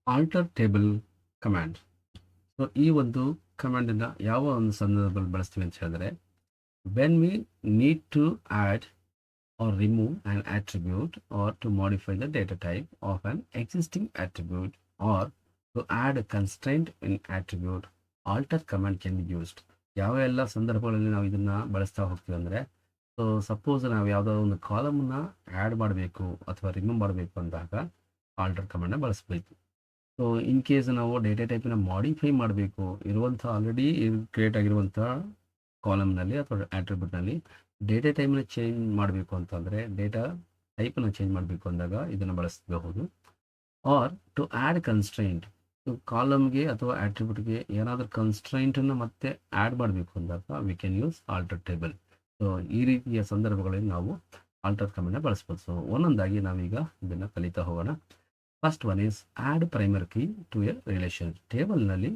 Alter table command. So ಈ ಒಂದು ಕಮಾಂಡನ್ನು ಯಾವ ಒಂದು ಸಂದರ್ಭದಲ್ಲಿ ಬಳಸ್ತೀವಿ ಅಂತ ಹೇಳಿದ್ರೆ, when we need to add or remove an attribute or to modify the data type of an existing attribute or to add a constraint in attribute, alter command can be used. ಯಾವ ಎಲ್ಲ ಸಂದರ್ಭಗಳಲ್ಲಿ ನಾವು ಇದನ್ನು ಬಳಸ್ತಾ ಹೋಗ್ತೀವಿ ಅಂದರೆ, so suppose ನಾವು ಯಾವುದೋ ಒಂದು ಕಾಲಮನ್ನು ಆ್ಯಡ್ ಮಾಡಬೇಕು ಅಥವಾ ರಿಮೂವ್ ಮಾಡಬೇಕು ಅಂದಾಗ ಆಲ್ಟರ್ ಕಮಾಂಡನ್ನ ಬಳಸಬೇಕು. ಸೊ ಇನ್ ಕೇಸ್ ನಾವು ಡೇಟಾ ಟೈಪನ್ನು ಮಾಡಿಫೈ ಮಾಡಬೇಕು, ಇರುವಂಥ ಆಲ್ರೆಡಿ ಕ್ರಿಯೇಟ್ ಆಗಿರುವಂಥ ಕಾಲಮ್ನಲ್ಲಿ ಅಥವಾ ಆಟ್ರಿಬ್ಯೂಟ್ನಲ್ಲಿ ಡೇಟಾ ಟೈಮನ್ನು ಚೇಂಜ್ ಮಾಡಬೇಕು ಅಂತಂದರೆ, ಡೇಟಾ ಟೈಪನ್ನು ಚೇಂಜ್ ಮಾಡಬೇಕು ಅಂದಾಗ ಇದನ್ನು ಬಳಸಬಹುದು. ಆರ್ ಟು ಆ್ಯಡ್ ಕನ್ಸ್ಟ್ರೈಂಟ್, ಕಾಲಮ್ಗೆ ಅಥವಾ ಆಟ್ರಿಬ್ಯೂಟ್ಗೆ ಏನಾದರೂ ಕನ್ಸ್ಟ್ರೈಂಟನ್ನು ಮತ್ತೆ ಆ್ಯಡ್ ಮಾಡಬೇಕು ಅಂದಾಗ we can use alter table. So ಈ ರೀತಿಯ ಸಂದರ್ಭಗಳಲ್ಲಿ ನಾವು ಆಲ್ಟರ್ ಕಮಾಂಡನ್ನ ಬಳಸ್ಬೋದು. ಸೊ ಒಂದೊಂದಾಗಿ ನಾವೀಗ ಇದನ್ನು ಕಲಿತಾ ಹೋಗೋಣ. First one is add primary key to a relation. ಟೇಬಲ್ನಲ್ಲಿ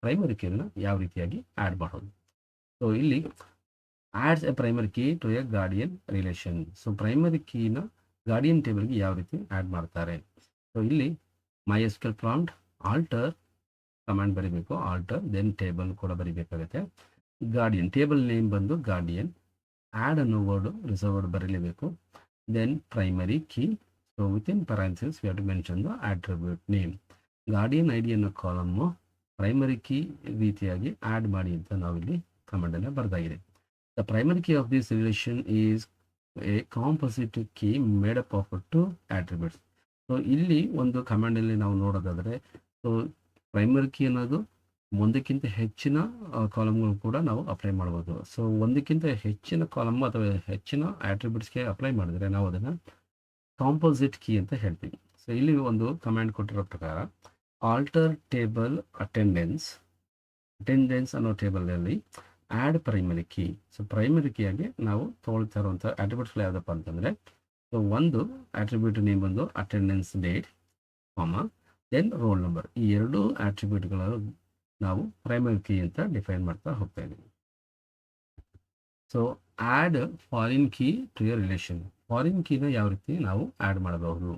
ಪ್ರೈಮರಿ ಕೀಯನ್ನು ಯಾವ ರೀತಿಯಾಗಿ ಆ್ಯಡ್ ಮಾಡೋದು. ಸೊ ಇಲ್ಲಿ adds a primary key to a guardian relation. So primary ಕೀನ ಗಾರ್ಡಿಯನ್ ಟೇಬಲ್ಗೆ ಯಾವ ರೀತಿ ಆ್ಯಡ್ ಮಾಡ್ತಾರೆ. ಸೊ ಇಲ್ಲಿ MySQL ಪ್ರಾಂಪ್ಟ್ ಆಲ್ಟರ್ ಕಮಾಂಡ್ ಬರೀಬೇಕು, ಆಲ್ಟರ್ ದೆನ್ ಟೇಬಲ್ ಕೂಡ ಬರೀಬೇಕಾಗುತ್ತೆ. ಗಾರ್ಡಿಯನ್ ಟೇಬಲ್ ನೇಮ್ ಬಂದು ಗಾರ್ಡಿಯನ್, ಆ್ಯಡ್ ಅನ್ನೋ ವರ್ಡು ರಿಸರ್ವ್ಡ್ ಬರೀಲೇಬೇಕು. Then primary key, so within parentheses we have to mention the attribute name. Guardian I D ಅನ್ನೋ column primary key ರೀತಿಯಾಗಿ add ಮಾಡಿ ಅಂತ ನಾವಿಲ್ಲಿ ಕಮಾಂಡನ್ನು ಬರೆದಾಗಿದೆ. The primary key of this relation is a composite key made up of two attributes. So ಇಲ್ಲಿ ಒಂದು ಕಮಾಂಡಲ್ಲಿ ನಾವು ನೋಡೋದಾದರೆ, so primary key ಅನ್ನೋದು ಒಂದಕ್ಕಿಂತ ಹೆಚ್ಚಿನ ಕಾಲಮ್ಗಳು ಕೂಡ ನಾವು ಅಪ್ಲೈ ಮಾಡ್ಬೋದು. ಸೊ ಒಂದಕ್ಕಿಂತ ಹೆಚ್ಚಿನ ಕಾಲಮ್ ಅಥವಾ ಹೆಚ್ಚಿನ ಆಟ್ರಿಬ್ಯೂಟ್ಸ್ಗೆ ಅಪ್ಲೈ ಮಾಡಿದ್ರೆ ನಾವು ಅದನ್ನು ಕಾಂಪೋಸಿಟ್ ಕೀ ಅಂತ ಹೇಳ್ತೀವಿ. ಸೊ ಇಲ್ಲಿ ಒಂದು ಕಮಾಂಡ್ ಕೊಟ್ಟಿರೋ ಪ್ರಕಾರ ಆಲ್ಟರ್ ಟೇಬಲ್ ಅಟೆಂಡೆನ್ಸ್ ಅನ್ನೋ ಟೇಬಲಲ್ಲಿ add primary key. So primary ಕೀಯಾಗಿ ನಾವು ತೊಗೊಳ್ತಾ ಇರುವಂಥ ಆಟ್ರಿಬ್ಯೂಟ್ಸ್ಗಳು ಯಾವುದಪ್ಪ ಅಂತಂದರೆ, ಸೊ ಒಂದು ಆಟ್ರಿಬ್ಯೂಟ್ ನೇಮ್ ಬಂದು attendance date, then roll number. ಈ ಎರಡೂ ಆಟ್ರಿಬ್ಯೂಟ್ಗಳು ನಾವು ಪ್ರೈಮರಿ ಕೀ ಅಂತ ಡಿಫೈನ್ ಮಾಡ್ತಾ ಹೋಗ್ತಾ ಇದ್ದೀವಿ. So add foreign key to a relation. Foreign ಕೀನ ಯಾವ ರೀತಿ ನಾವು ಆ್ಯಡ್ ಮಾಡಬಹುದು.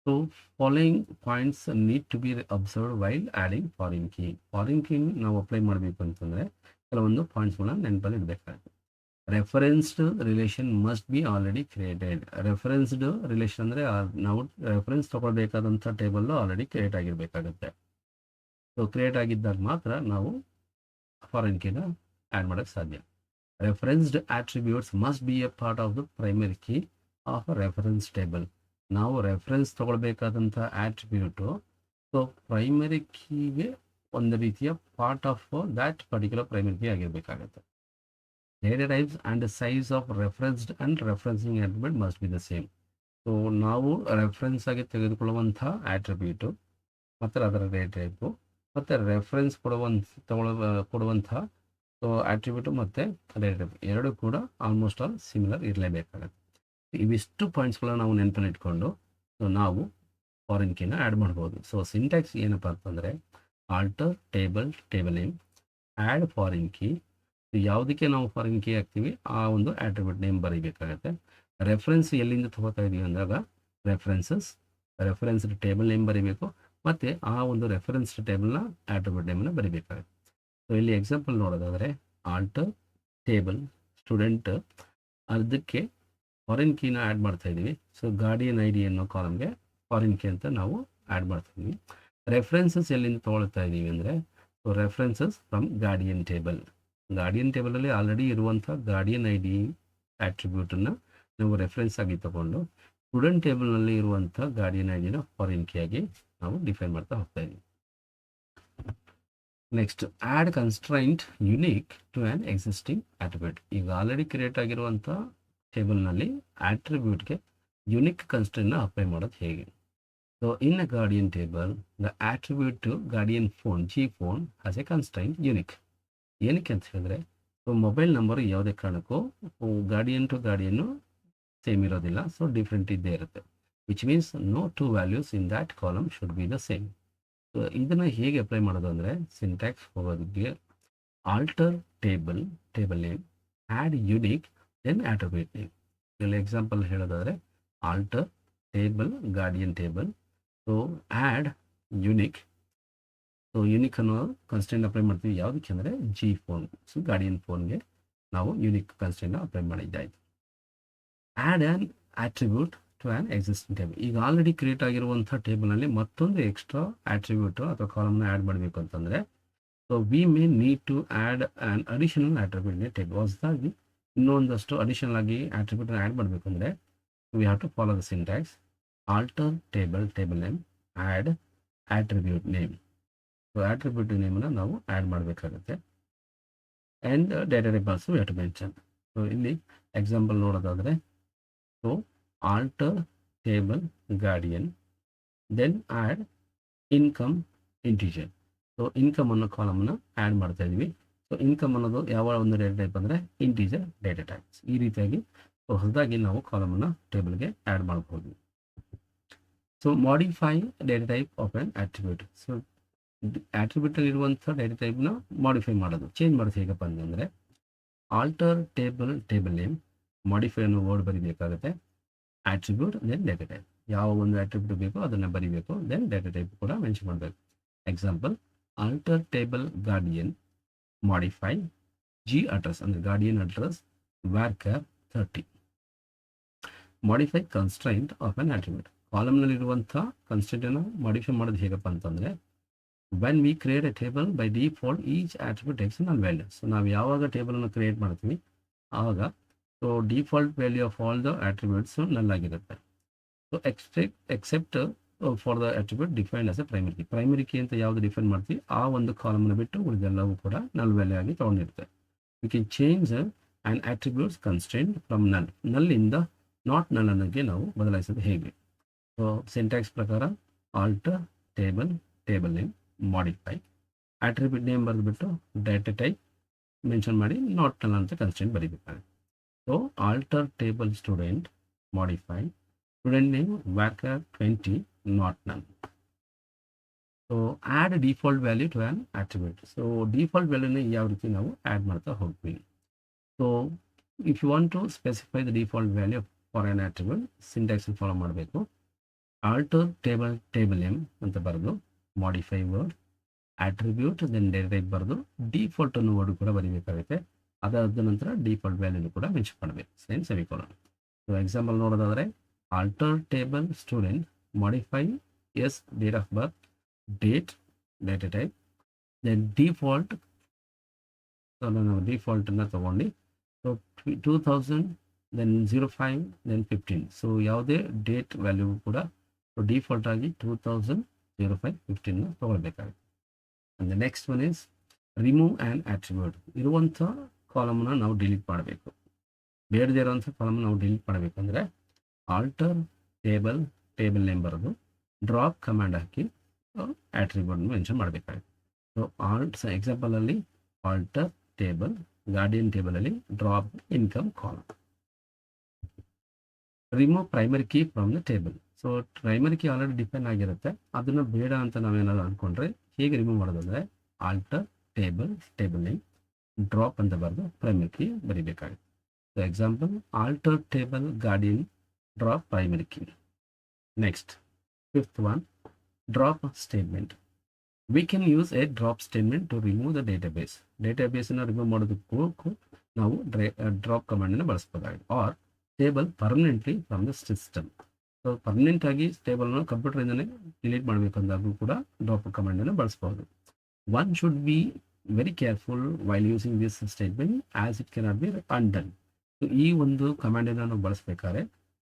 So following points need to be observed while adding foreign key. Foreign key ನಾವು ಅಪ್ಲೈ ಮಾಡಬೇಕು ಅಂತಂದರೆ ಕೆಲವೊಂದು ಪಾಯಿಂಟ್ಸ್ಗಳನ್ನ ನೆನಪಲ್ಲಿ ಇಡಬೇಕಾಗುತ್ತೆ. Referenced relation must be already created. Referenced relation ಅಂದರೆ ನಾವು ರೆಫರೆನ್ಸ್ ತೊಗೊಳ್ಬೇಕಾದಂಥ ಟೇಬಲ್ಲು ಆಲ್ರೆಡಿ ಕ್ರಿಯೇಟ್ ಆಗಿರಬೇಕಾಗುತ್ತೆ. ಸೊ ಕ್ರಿಯೇಟ್ ಆಗಿದ್ದಾಗ ಮಾತ್ರ ನಾವು ಫಾರಿನ್ ಕೀನ ಆ್ಯಡ್ ಮಾಡೋಕ್ಕೆ ಸಾಧ್ಯ. Referenced attributes must be A part of the primary key of a reference table. ನಾವು ರೆಫರೆನ್ಸ್ ತೊಗೊಳ್ಬೇಕಾದಂಥ ಆಟ್ರಿಬ್ಯೂಟು ಸೊ ಪ್ರೈಮರಿ ಕೀಗೆ ಒಂದು ರೀತಿಯ part of that particular primary key ಆಗಿರಬೇಕಾಗುತ್ತೆ. Data types and size of referenced and referencing attribute must be the same. So ನಾವು reference ಆಗಿ ತೆಗೆದುಕೊಳ್ಳುವಂಥ attribute ಮತ್ತು ಅದರ ಡೇಟಾ ಟೈಪು ಮತ್ತು ರೆಫರೆನ್ಸ್ ಕೊಡುವಂಥ ಸೊ ಆಟ್ರಿಬ್ಯೂಟು ಮತ್ತು ಡೇಟಾ ಟೈಪ್ ಎರಡೂ ಕೂಡ ಆಲ್ಮೋಸ್ಟ್ ಆಲ್ ಸಿಮಿಲರ್ ಇರಲೇಬೇಕಾಗುತ್ತೆ. ಇವಿಷ್ಟು ಪಾಯಿಂಟ್ಸ್ಗಳನ್ನ ನಾವು ನೆನಪಲ್ಲಿ ಇಟ್ಕೊಂಡು ಸೊ ನಾವು ಫಾರಿನ್ ಕೀನ ಆ್ಯಡ್ ಮಾಡ್ಬೋದು. ಸೊ ಸಿಂಟ್ಯಾಕ್ಸ್ ಏನಪ್ಪ ಅಂತಂದರೆ alter table name, add foreign key. ಯಾವುದಕ್ಕೆ ನಾವು ಫಾರಿನ್ ಕೀ ಹಾಕ್ತೀವಿ ಆ ಒಂದು ಆಟ್ರಿಬ್ಯೂಟ್ ನೇಮ್ ಬರೀಬೇಕಾಗತ್ತೆ. ರೆಫರೆನ್ಸ್ ಎಲ್ಲಿಂದ ತೊಗೋತಾ ಇದ್ದೀವಿ ಅಂದಾಗ ರೆಫರೆನ್ಸ್ಡ್ ಟೇಬಲ್ ನೇಮ್ ಬರೀಬೇಕು ಮತ್ತು ಆ ಒಂದು ರೆಫರೆನ್ಸ್ಡ್ ಟೇಬಲ್ನ ಆಟ್ರಿಬ್ಯೂಟ್ ನೇಮನ್ನು ಬರೀಬೇಕಾಗುತ್ತೆ. ಸೊ ಇಲ್ಲಿ ಎಕ್ಸಾಂಪಲ್ ನೋಡೋದಾದರೆ ಆಲ್ಟರ್ ಟೇಬಲ್ ಸ್ಟೂಡೆಂಟ್, ಅದಕ್ಕೆ ಫಾರಿನ್ ಕೀನ ಆ್ಯಡ್ ಮಾಡ್ತಾ ಇದ್ದೀವಿ. ಸೊ ಗಾರ್ಡಿಯನ್ ಐ ಡಿ ಅನ್ನೋ ಕಾಲಮ್ಗೆ ಫಾರಿನ್ ಕೀ ಅಂತ ನಾವು ಆ್ಯಡ್ ಮಾಡ್ತಾ ಇದ್ದೀವಿ. ರೆಫರೆನ್ಸಸ್ ಎಲ್ಲಿಂದ ತೊಗೊಳ್ತಾ ಇದ್ದೀವಿ ಅಂದರೆ ಸೊ ರೆಫರೆನ್ಸಸ್ ಫ್ರಮ್ ಗಾರ್ಡಿಯನ್ ಟೇಬಲಲ್ಲಿ ಆಲ್ರೆಡಿ ಇರುವಂಥ ಗಾರ್ಡಿಯನ್ ಐ ಡಿ ಆಟ್ರಿಬ್ಯೂಟನ್ನು ನಾವು ರೆಫರೆನ್ಸ್ ಆಗಿ ತಗೊಂಡು ಸ್ಟೂಡೆಂಟ್ ಟೇಬಲ್ನಲ್ಲಿ ಇರುವಂಥ ಗಾರ್ಡಿಯನ್ ಐ ಡಿನ ಫಾರಿನ್ ಕೀ ಆಗಿ ನಾವು ಡಿಫೈನ್ ಮಾಡ್ತಾ ಹೋಗ್ತಾ ಇದ್ದೀವಿ. Next add constraint unique to an existing attribute. ಈಗ ಆಲ್ರೆಡಿ ಕ್ರಿಯೇಟ್ ಆಗಿರುವಂಥ ಟೇಬಲ್ನಲ್ಲಿ ಆಟ್ರಿಬ್ಯೂಟ್ಗೆ ಯುನಿಕ್ ಕನ್ಸ್ಟ್ರೈಂಟ್ನ ಅಪ್ಲೈ ಮಾಡೋದು ಹೇಗೆ. So in a guardian table the attribute to guardian phone Gphone has a constraint unique. ಏನಕ್ಕೆ ಅಂತ ಹೇಳಿದ್ರೆ ಸೊ ಮೊಬೈಲ್ ನಂಬರು ಯಾವುದೇ ಕಾರಣಕ್ಕೂ ಗಾರ್ಡಿಯನ್ ಟು ಗಾರ್ಡಿಯನ್ನು ಸೇಮ್ ಇರೋದಿಲ್ಲ. ಸೊ ಡಿಫ್ರೆಂಟ್ ಇದ್ದೇ ಇರುತ್ತೆ. Which means no two values in that column should be the same. So ಇದನ್ನು ಹೇಗೆ ಅಪ್ಲೈ ಮಾಡೋದು ಅಂದರೆ ಸಿಂಟ್ಯಾಕ್ಸ್ ಹೋಗೋದಕ್ಕೆ alter table name, add unique, then attribute name. ಇಲ್ಲಿ ಎಕ್ಸಾಂಪಲ್ ಹೇಳೋದಾದರೆ alter table guardian table, so add unique. So unique ಅನ್ನೋ constant apply ಮಾಡ್ತೀವಿ ಯಾವುದಕ್ಕೆ ಅಂದರೆ ಜಿ ಫೋನ್, ಸೊ ಗಾರ್ಡಿಯನ್ ಫೋನ್ಗೆ ನಾವು ಯುನಿಕ್ ಕನ್ಸ್ಟೆಂಟ್ನ apply ಮಾಡಿದ್ದಾಯಿತು. Add an attribute to an existing table. ಈಗ ಆಲ್ರೆಡಿ ಕ್ರಿಯೇಟ್ ಆಗಿರುವಂಥ ಟೇಬಲ್ನಲ್ಲಿ ಮತ್ತೊಂದು ಎಕ್ಸ್ಟ್ರಾ ಆಟ್ರಿಬ್ಯೂಟು ಅಥವಾ ಕಾಲಮ್ನ ಆ್ಯಡ್ ಮಾಡಬೇಕು ಅಂತಂದರೆ, so we may need to add an additional attribute in a table. ಹೊಸದಾಗಿ ಇನ್ನೊಂದಷ್ಟು ಅಡಿಷನಲ್ ಆಗಿ ಆಟ್ರಿಬ್ಯೂಟ್ನ ಆ್ಯಡ್ ಮಾಡಬೇಕು ಅಂದರೆ we have to follow the syntax alter table name add attribute name. So attribute ನೇಮನ್ನು ನಾವು ಆ್ಯಡ್ ಮಾಡಬೇಕಾಗುತ್ತೆ. And data type also we have to mention. So ಇಲ್ಲಿ ಎಕ್ಸಾಂಪಲ್ ನೋಡೋದಾದರೆ, so alter table guardian then add income integer. So income ಅನ್ನೋ ಕಾಲಮ್ನ add ಮಾಡ್ತಾ ಇದ್ವಿ. So income ಅನ್ನೋದು ಯಾವ ಒಂದು ಡೇಟಾ ಟೈಪ್ ಅಂದರೆ ಇಂಟೀಜರ್ ಡೇಟಾ ಟೈಪ್ಸ್. ಈ ರೀತಿಯಾಗಿ ಸೊ ಹೊಸದಾಗಿ ನಾವು ಕಾಲಮನ್ನು ಟೇಬಲ್ಗೆ ಆ್ಯಡ್ ಮಾಡ್ಬೋದು. So modify data type of an attribute. So ಆಟ್ರಿಬ್ಯೂಟಲ್ಲಿರುವಂಥ ಡೇಟಾ ಟೈಪ್ನ ಮಾಡಿಫೈ ಮಾಡೋದು, ಚೇಂಜ್ ಮಾಡೋದು ಹೇಗಪ್ಪ ಅಂತಂದರೆ ಆಲ್ಟರ್ ಟೇಬಲ್ ನೇಮ್, ಮಾಡಿಫೈ ಅನ್ನೋ ವರ್ಡ್ ಬರೀಬೇಕಾಗುತ್ತೆ, ಆಟ್ರಿಬ್ಯೂಟ್ ದೆನ್ ಡೇಟಾ ಟೈಪ್. ಯಾವ ಒಂದು ಆಟ್ರಿಬ್ಯೂಟ್ ಬೇಕೋ ಅದನ್ನು ಬರೀಬೇಕು, ದೆನ್ ಡೇಟಾ ಟೈಪ್ ಕೂಡ ಮೆನ್ಷನ್ ಮಾಡಬೇಕು. Example alter table guardian modify G address ಅಂದರೆ guardian address varchar 30. Modify constraint of an attribute. ಕಾಲಮ್ನಲ್ಲಿರುವಂಥ ಕನ್ಸ್ಟ್ರೈಂಟನ್ನು ಮಾಡಿಫೈ ಮಾಡೋದು ಹೇಗಪ್ಪ ಅಂತಂದರೆ, when we create a table by default each attribute takes null value. So ನಾವು ಯಾವಾಗ ಟೇಬಲನ್ನು ಕ್ರಿಯೇಟ್ ಮಾಡ್ತೀವಿ ಆವಾಗ so default value of all the attributes null ಆಗಿರುತ್ತೆ. So except for the attribute defined as a primary key. Primary key ಅಂತ ಯಾವುದು define ಮಾಡ್ತೀವಿ ಆ ಒಂದು ಕಾಲಮ್ನ ಬಿಟ್ಟು ಉಳಿದೆಲ್ಲವೂ ಕೂಡ ನಲ್ ವ್ಯಾಲ್ಯೂ ಆಗಿ ತೊಗೊಂಡಿರುತ್ತೆ. We can change an attributes constraint from null. ನಲ್ಲಿಂದ ನಾಟ್ ನಲ್ ಅನ್ನೋಕ್ಕೆ ನಾವು ಬದಲಾಯಿಸೋದು ಹೇಗೆ? ಸೊ ಸಿಂಟ್ಯಾಕ್ಸ್ ಪ್ರಕಾರ alter table name modify attribute name ಬರೆದುಬಿಟ್ಟು ಡೇಟಾ ಟೈಪ್ ಮೆನ್ಷನ್ ಮಾಡಿ ನಾಟ್ ನಲ್ ಅಂತ ಕನ್ಸ್ಟ್ರೇಂಟ್ ಬರೀಬೇಕಾಗುತ್ತೆ. So alter table student modify student name varchar 20 not none. So add default value to an attribute. So default ವ್ಯಾಲ್ಯೂನ ಯಾವ ರೀತಿ ನಾವು add ಮಾಡ್ತಾ ಹೋಗ್ತೀವಿ. So if you want to specify the default value for an attribute syntax follow ಮಾಡಬೇಕು. Alter table name ಅಂತ ಬರೆದು modify word attribute then data type ಬರೆದು ಡಿಫಾಲ್ಟ್ ಅನ್ನೋ ವರ್ಡ್ ಕೂಡ ಬರೀಬೇಕಾಗುತ್ತೆ. ಅದಾದ ನಂತರ ಡಿಫಾಲ್ಟ್ ವ್ಯಾಲ್ಯೂನು ಕೂಡ ಮೆನ್ಷನ್ ಮಾಡಬೇಕು, ಸೇಮ್ ಸೆಮಿಕೋಲನ್. ಸೊ ಎಕ್ಸಾಂಪಲ್ ನೋಡೋದಾದರೆ alter table student modify S date of birth date data type then default. So ನಾವು ಡಿಫಾಲ್ಟನ್ನು ತೊಗೊಂಡು ಸೊ 2000 ದೆನ್ 05 ದೆನ್ 15. ಸೊ ಯಾವುದೇ ಡೇಟ್ ವ್ಯಾಲ್ಯೂ ಕೂಡ ಡಿಫಾಲ್ಟ್ ಆಗಿ 2000 05 15 ತೊಗೊಳ್ಬೇಕಾಗುತ್ತೆ. And next one is remove an attribute. ಇರುವಂಥ ಕಾಲಮ್ನ ನಾವು ಡಿಲೀಟ್ ಮಾಡಬೇಕು. ಬೇಡದೇ ಇರುವಂಥ ಕಾಲಮ್ನ ನಾವು ಡಿಲೀಟ್ ಮಾಡಬೇಕಂದ್ರೆ ಆಲ್ಟರ್ ಟೇಬಲ್ ನೇಮ್ ಬರೋದು ಡ್ರಾಪ್ ಕಮಾಂಡ್ ಹಾಕಿ ಆಟ್ರಿಬ್ಯೂಟ್ ಮೆನ್ಷನ್ ಮಾಡಬೇಕಾಗುತ್ತೆ. ಸೊ ಎಕ್ಸಾಂಪಲಲ್ಲಿ ಆಲ್ಟರ್ ಟೇಬಲ್ ಗಾರ್ಡಿಯನ್ ಟೇಬಲಲ್ಲಿ drop income column. Remove primary key from the table. So primary key already define ಆಗಿರುತ್ತೆ, ಅದನ್ನು ಬೇಡ ಅಂತ ನಾವೇನಾದ್ರು ಅಂದ್ಕೊಂಡ್ರೆ ಹೇಗೆ ರಿಮೂವ್ ಮಾಡೋದಂದರೆ ಆಲ್ಟರ್ ಟೇಬಲ್ ನೇಮ್ ಡ್ರಾಪ್ ಅಂತ ಬರೆದು ಪ್ರೈಮರಿ ಕೀ ಬರೀಬೇಕಾಗುತ್ತೆ. So example alter table guardian drop primary key. Next fifth one drop statement. We can use a drop statement to remove the ಡೇಟಾಬೇಸನ್ನು ರಿಮೂವ್ ಮಾಡೋದಕ್ಕೂ ನಾವು ಡ್ರಾಪ್ ಕಮಾಂಡನ್ನು ಬಳಸ್ಬೋದಾಗಿದೆ. Or table permanently from the system. So permanent ಆಗಿ ಟೇಬಲ್ನ ಕಂಪ್ಯೂಟರಿಂದನೇ delete ಮಾಡಬೇಕಂದಾಗೂ ಕೂಡ ಡ್ರಾಪ್ ಕಮಾಂಡನ್ನು ಬಳಸ್ಬೋದು. One should be very careful while using this statement as it cannot be undone. So ಈ ಒಂದು ಕಮಾಂಡನ್ನು ನಾವು ಬಳಸಬೇಕಾದ್ರೆ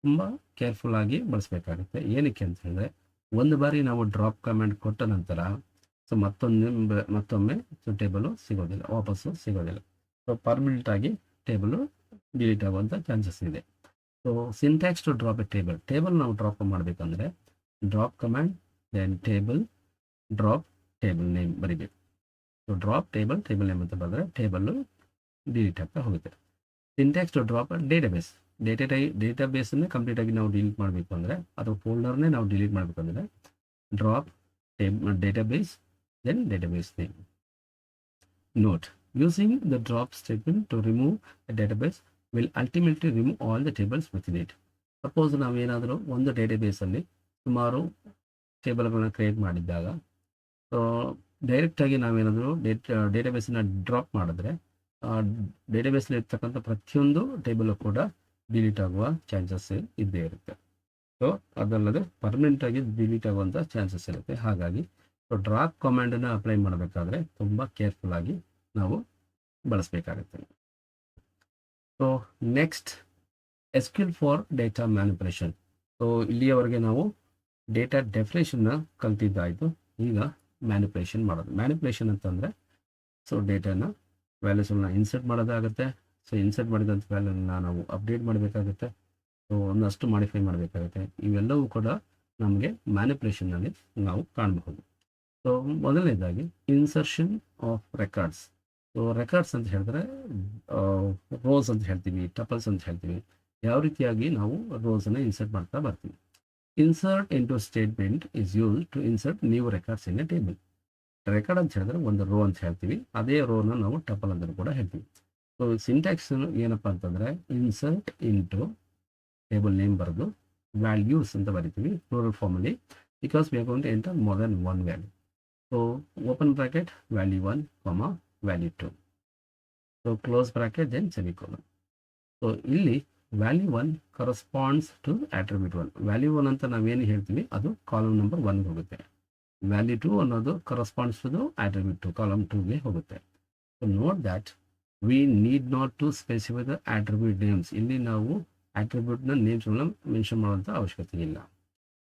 ತುಂಬ ಕೇರ್ಫುಲ್ ಆಗಿ ಬಳಸಬೇಕಾಗುತ್ತೆ. ಏನಕ್ಕೆ ಅಂತ ಹೇಳಿದ್ರೆ ಒಂದು ಬಾರಿ ನಾವು ಡ್ರಾಪ್ ಕಮಾಂಡ್ ಕೊಟ್ಟ ನಂತರ ಸೊ ಮತ್ತೊಮ್ಮೆ ಸೊ ಟೇಬಲು ಸಿಗೋದಿಲ್ಲ, ವಾಪಸ್ಸು ಸಿಗೋದಿಲ್ಲ. ಸೊ ಪರ್ಮನೆಂಟ್ ಆಗಿ ಟೇಬಲು ಡಿಲೀಟ್ ಆಗುವಂಥ ಚಾನ್ಸಸ್ ಇದೆ. So syntax to drop a table ನಾವು ಡ್ರಾಪ್ ಮಾಡಬೇಕಂದ್ರೆ drop command then drop table name ಬರೀಬೇಕು. ಸೊ ಡ್ರಾಪ್ ಟೇಬಲ್ ನೇಮ್ ಅಂತ ಬರೆದ್ರೆ ಟೇಬಲ್ಲು ಡಿಲೀಟ್ ಆಗ್ತಾ ಹೋಗುತ್ತೆ. Syntax to drop database. ಡೇಟಾಬೇಸನ್ನೇ ಕಂಪ್ಲೀಟಾಗಿ ನಾವು ಡಿಲೀಟ್ ಮಾಡಬೇಕು ಅಂದರೆ ಅಥವಾ ಫೋಲ್ಡರ್ನೇ ನಾವು ಡಿಲೀಟ್ ಮಾಡಬೇಕಂದ್ರೆ drop database then database name. Note, using the drop statement to remove a database will ultimately remove all the tables with in it. Suppose ನಾವೇನಾದರೂ ಒಂದು ಡೇಟಾಬೇಸಲ್ಲಿ ಸುಮಾರು ಟೇಬಲ್ಗಳನ್ನ ಕ್ರಿಯೇಟ್ ಮಾಡಿದ್ದಾಗ ಸೊ ಡೈರೆಕ್ಟಾಗಿ ನಾವೇನಾದರೂ ಡೇಟಾಬೇಸನ್ನು ಡ್ರಾಪ್ ಮಾಡಿದ್ರೆ ಡೇಟಾಬೇಸಲ್ಲಿ ಇರ್ತಕ್ಕಂಥ ಪ್ರತಿಯೊಂದು ಟೇಬಲು ಕೂಡ ಡಿಲೀಟ್ ಆಗುವ ಚಾನ್ಸಸ್ ಇದ್ದೇ ಇರುತ್ತೆ. ಸೊ ಅದಲ್ಲದೆ ಪರ್ಮನೆಂಟಾಗಿ ಡಿಲೀಟ್ ಆಗುವಂಥ ಚಾನ್ಸಸ್ ಇರುತ್ತೆ. ಹಾಗಾಗಿ ಸೊ ಡ್ರಾಪ್ ಕಮಾಂಡನ್ನು ಅಪ್ಲೈ ಮಾಡಬೇಕಾದ್ರೆ ತುಂಬ ಕೇರ್ಫುಲ್ಲಾಗಿ ನಾವು ಬಳಸಬೇಕಾಗುತ್ತೆ. So next SQL for data manipulation. So ಇಲ್ಲಿಯವರೆಗೆ ನಾವು ಡೇಟಾ ಡೆಫಿನೇಷನ್ನ ಕಲ್ತಿದ್ದಾಯಿತು. ಈಗ ಮ್ಯಾನಿಪುಲೇಷನ್ ಮಾಡೋದು. ಮ್ಯಾನಿಪುಲೇಷನ್ ಅಂತಂದರೆ ಸೊ ಡೇಟಾನ ವ್ಯಾಲ್ಯೂಸನ್ನ ಇನ್ಸರ್ಟ್ ಮಾಡೋದಾಗುತ್ತೆ. ಸೊ ಇನ್ಸರ್ಟ್ ಮಾಡಿದಂಥ ವ್ಯಾಲ್ಯೂನ ನಾವು ಅಪ್ಡೇಟ್ ಮಾಡಬೇಕಾಗುತ್ತೆ. ಸೊ ಒಂದಷ್ಟು ಮಾಡಿಫೈ ಮಾಡಬೇಕಾಗುತ್ತೆ. ಇವೆಲ್ಲವೂ ಕೂಡ ನಮಗೆ ಮ್ಯಾನಿಪುಲೇಷನ್ನಲ್ಲಿ ನಾವು ಕಾಣಬಹುದು. ಸೊ ಮೊದಲನೇದಾಗಿ insertion of records. So records ಅಂತ ಹೇಳಿದ್ರೆ ರೋಸ್ ಅಂತ ಹೇಳ್ತೀವಿ, ಟಪಲ್ಸ್ ಅಂತ ಹೇಳ್ತೀವಿ. ಯಾವ ರೀತಿಯಾಗಿ ನಾವು ರೋಸನ್ನು ಇನ್ಸರ್ಟ್ ಮಾಡ್ತಾ ಬರ್ತೀವಿ. Insert into statement is use to insert new records in a table. Record ಅಂತ ಹೇಳಿದ್ರೆ ಒಂದು ರೋ ಅಂತ ಹೇಳ್ತೀವಿ, ಅದೇ ರೋನ ನಾವು ಟಪಲ್ ಅಂತ ಕೂಡ ಹೇಳ್ತೀವಿ. ಸೊ ಸಿಂಟ್ಯಾಕ್ಸ್ ಏನಪ್ಪ ಅಂತಂದರೆ ಇನ್ಸರ್ಟ್ ಇಂಟು ಟೇಬಲ್ ನೇಮ್ ಬರೆದು ವ್ಯಾಲ್ಯೂಸ್ ಅಂತ ಬರಿತೀವಿ ಪ್ಲೂರಲ್ ಫಾರ್ಮಲ್ಲಿ, because we are going to enter more than one value. So open bracket value 1, value 2. So close bracket then semicolon. So ಇಲ್ಲಿ value 1 corresponds to attribute 1. Value 1 ಅಂತ ನಾವೇನು ಹೇಳ್ತೀವಿ ಅದು column number 1ಗೆ ಹೋಗುತ್ತೆ. ವ್ಯಾಲ್ಯೂ 2 ಅನ್ನೋದು ಕರಸ್ಪಾಂಡ್ಸ್ ಟು ಆಟ್ರಿಬ್ಯೂಟ್ 2, ಕಾಲಮ್ 2ಗೆ ಹೋಗುತ್ತೆ. So note that we need not to specify the attribute names. ಇಲ್ಲಿ ನಾವು ಆಟ್ರಿಬ್ಯೂಟ್ನ ನೇಮ್ಸ್ಗಳನ್ನ ಮೆನ್ಷನ್ ಮಾಡುವಂಥ ಅವಶ್ಯಕತೆ ಇಲ್ಲ.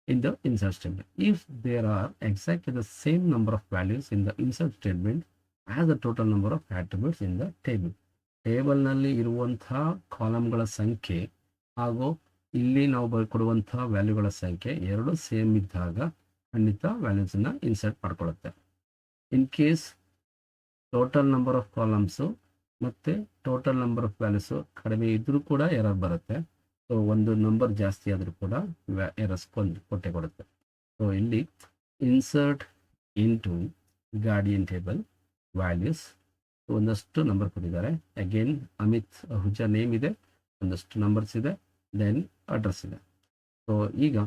In the insert statement, if there are exactly the same number of values in the insert statement as the total number of attributes in the table. ಟೇಬಲ್ನಲ್ಲಿ ಇರುವಂಥ ಕಾಲಮ್ಗಳ ಸಂಖ್ಯೆ ಹಾಗೂ ಇಲ್ಲಿ ನಾವು ಕೊಡುವಂಥ ವ್ಯಾಲ್ಯೂಗಳ ಸಂಖ್ಯೆ ಎರಡು ಸೇಮ್ ಇದ್ದಾಗ ಖಂಡಿತ ವ್ಯಾಲ್ಯೂಸನ್ನು ಇನ್ಸರ್ಟ್ ಮಾಡ್ಕೊಳ್ಳುತ್ತೆ. In case total number of columns ಮತ್ತು ಟೋಟಲ್ ನಂಬರ್ ಆಫ್ ವ್ಯಾಲ್ಯೂಸು ಕಡಿಮೆ ಇದ್ದರೂ ಕೂಡ ಎರರ್ ಬರುತ್ತೆ. ಸೊ ಒಂದು ನಂಬರ್ ಜಾಸ್ತಿ ಆದರೂ ಕೂಡ ಎರರ್ಸ್ ಕೊಟ್ಟೆ ಕೊಡುತ್ತೆ. ಸೊ ಇಲ್ಲಿ insert into guardian table values ಒಂದಷ್ಟು ನಂಬರ್ ಕೊಟ್ಟಿದ್ದಾರೆ. ಅಗೇನ್ ಅಮಿತ್ ಅಹುಜಾ ನೇಮ್ ಇದೆ, ಒಂದಷ್ಟು ನಂಬರ್ಸ್ ಇದೆ, ದೆನ್ ಅಡ್ರೆಸ್ ಇದೆ. ಸೊ ಈಗ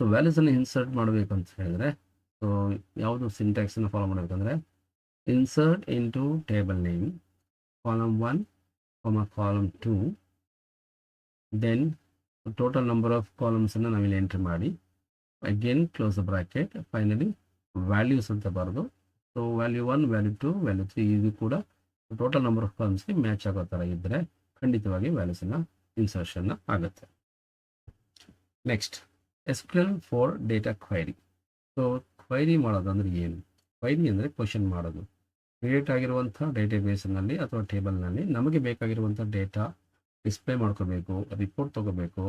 ಸೊ ವ್ಯಾಲ್ಯೂಸನ್ನು ಇನ್ಸರ್ಟ್ ಮಾಡಬೇಕು ಅಂತ ಹೇಳಿದ್ರೆ ಸೊ ಯಾವುದು ಸಿಂಟ್ಯಾಕ್ಸನ್ನು ಫಾಲೋ ಮಾಡಬೇಕಂದ್ರೆ insert into table name column 1, column 2, then total number of ಕಾಲಮ್ಸನ್ನು ನಾವಿಲ್ಲಿ ಎಂಟ್ರಿ ಮಾಡಿ again close the bracket, finally values ಅಂತ ಬರೆದು ಸೊ ವ್ಯಾಲ್ಯೂ 1, ವ್ಯಾಲ್ಯೂ 2, ವ್ಯಾಲ್ಯೂ 3 ಇದು ಕೂಡ ಟೋಟಲ್ ನಂಬರ್ ಆಫ್ ಕಾಲಮ್ಸ್ಗೆ ಮ್ಯಾಚ್ ಆಗೋ ಥರ ಇದ್ದರೆ ಖಂಡಿತವಾಗಿ ವ್ಯಾಲ್ಯೂಸನ್ನು ಇನ್ಸರ್ಷನ್ ಆಗುತ್ತೆ. Next SQL for data query. So query ಮಾಡೋದು ಅಂದರೆ ಏನು? ಕ್ವೈರಿ ಅಂದರೆ ಕ್ವಶನ್ ಮಾಡೋದು. ಕ್ರಿಯೇಟ್ ಆಗಿರುವಂಥ ಡೇಟಾಬೇಸ್ನಲ್ಲಿ ಅಥವಾ ಟೇಬಲ್ನಲ್ಲಿ ನಮಗೆ ಬೇಕಾಗಿರುವಂಥ ಡೇಟಾ ಡಿಸ್ಪ್ಲೇ ಮಾಡ್ಕೋಬೇಕು, ರಿಪೋರ್ಟ್ ತೊಗೋಬೇಕು,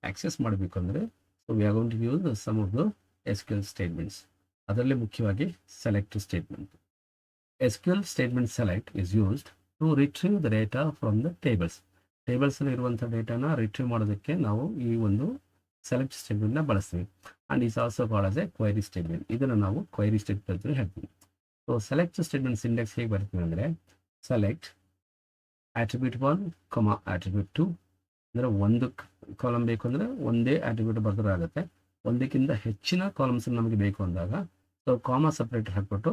ಆಕ್ಸೆಸ್ ಮಾಡಬೇಕು ಅಂದರೆ so we are going to use some of the SQL statements. ಅದರಲ್ಲಿ ಮುಖ್ಯವಾಗಿ select statement. SQL statement select is used to retrieve the data from the tables. ಟೇಬಲ್ಸಲ್ಲಿ ಇರುವಂಥ ಡೇಟಾನ ರಿಟ್ರೀವ್ ಮಾಡೋದಕ್ಕೆ ನಾವು ಈ ಒಂದು ಸೆಲೆಕ್ಟ್ ಸ್ಟೇಟ್ಮೆಂಟ್ನ ಬಳಸ್ತೀವಿ. And is also called as A query statement. ಇದನ್ನು ನಾವು ಕ್ವೈರಿ ಸ್ಟೇಟ್ಮೆಂಟ್ ಅಂತ ಹೇಳ್ತೀವಿ. ಸೊ ಸೆಲೆಕ್ಟ್ ಸ್ಟೇಟ್ಮೆಂಟ್ ಸಿಂಟ್ಯಾಕ್ಸ್ ಹೇಗೆ ಬರ್ತೀವಿ ಅಂದರೆ ಸೆಲೆಕ್ಟ್ ಆಟ್ರಿಬ್ಯೂಟ್ 1, ಆಟ್ರಿಬ್ಯೂಟ್ 2. ಅಂದರೆ ಒಂದು ಕಾಲಮ್ ಬೇಕು ಅಂದರೆ ಒಂದೇ ಆಟ್ರಿಬ್ಯೂಟ್ ಬರೆದ್ರೆ ಆಗುತ್ತೆ. ಒಂದಕ್ಕಿಂತ ಹೆಚ್ಚಿನ ಕಾಲಮ್ಸ್ ನಮಗೆ ಬೇಕು ಅಂದಾಗ ಸೊ ಕಾಮಾ ಸಪ್ರೇಟ್ ಹಾಕ್ಬಿಟ್ಟು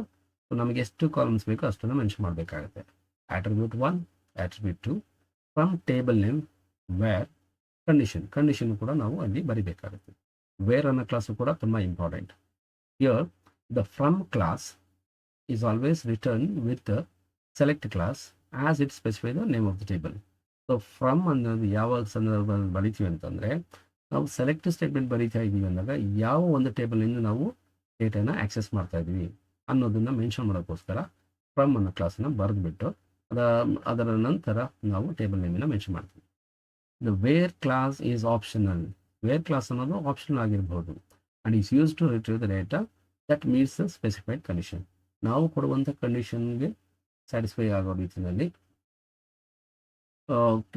ನಮಗೆ ಎಷ್ಟು ಕಾಲಮ್ಸ್ ಬೇಕೋ ಅಷ್ಟನ್ನು ಮೆನ್ಷನ್ ಮಾಡಬೇಕಾಗುತ್ತೆ. Attribute 1, attribute 2 from table name where condition ಕೂಡ ನಾವು ಅಲ್ಲಿ ಬರಿಬೇಕಾಗುತ್ತೆ. ವೇರ್ ಅನ್ನೋ ಕ್ಲಾಸು ಕೂಡ ತುಂಬ important. Here the from clause is always return with select clause as it specify the name of the table. So from ಅನ್ನೋದು ಯಾವ ಸಂದರ್ಭದಲ್ಲಿ ಬರಿತೀವಿ ಅಂತಂದರೆ ನಾವು ಸೆಲೆಕ್ಟ್ ಸ್ಟೇಟ್ಮೆಂಟ್ ಬರೀತಾ ಇದ್ದೀವಿ ಅಂದಾಗ ಯಾವ ಒಂದು ಟೇಬಲ್ನಿಂದ ನಾವು ಡೇಟಾನ ಆಕ್ಸೆಸ್ ಮಾಡ್ತಾ ಇದ್ದೀವಿ ಅನ್ನೋದನ್ನು ಮೆನ್ಷನ್ ಮಾಡೋಕ್ಕೋಸ್ಕರ ಫ್ರಮ್ ಅನ್ನೋ ಕ್ಲಾಸನ್ನು ಬರೆದುಬಿಟ್ಟು ಅದರ ನಂತರ ನಾವು ಟೇಬಲ್ ನೇಮನ್ನು ಮೆನ್ಷನ್ ಮಾಡ್ತೀವಿ. The where clause is optional. Where clause ಅನ್ನೋದು ಆಪ್ಷನಲ್ ಆಗಿರ್ಬೋದು and is use to retrieve the data that meets the specified condition. ನಾವು ಕೊಡುವಂಥ ಕಂಡೀಷನ್ಗೆ ಸ್ಯಾಟಿಸ್ಫೈ ಆಗೋ ರೀತಿಯಲ್ಲಿ